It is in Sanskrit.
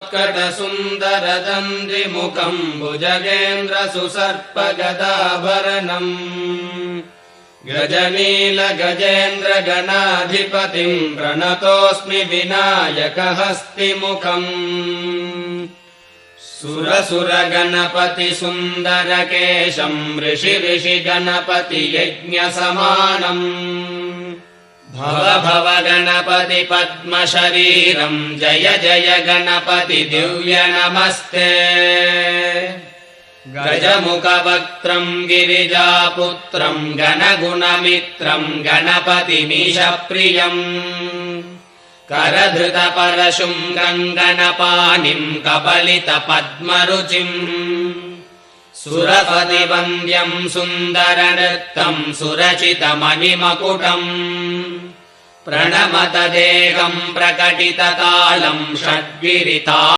उत्कटसुन्दरदन्दिमुखम् भुजगेन्द्रसुसर्पगदाभरणम् गजनीलगजेन्द्रगणाधिपतिम् प्रणतोऽस्मि विनायकहस्तिमुखम् सुरसुरगणपतिसुन्दरकेशम् ऋषिगणपतियज्ञसमानम् भव भव गणपति पद्मशरीरम् जय जय गणपति दिव्य नमस्ते गजमुखवक्त्रम् गिरिजापुत्रम् गणगुणमित्रम् गणपतिमीशप्रियम् करधृतपरशुम् गङ्गणपाणिम् कबलितपद्मरुचिम् सुरपतिवन्द्यम् सुन्दरनृत्तम् सुरचितमणिमकुटम् प्रणमत देहम् प्रकटितकालम् षड्गिरिता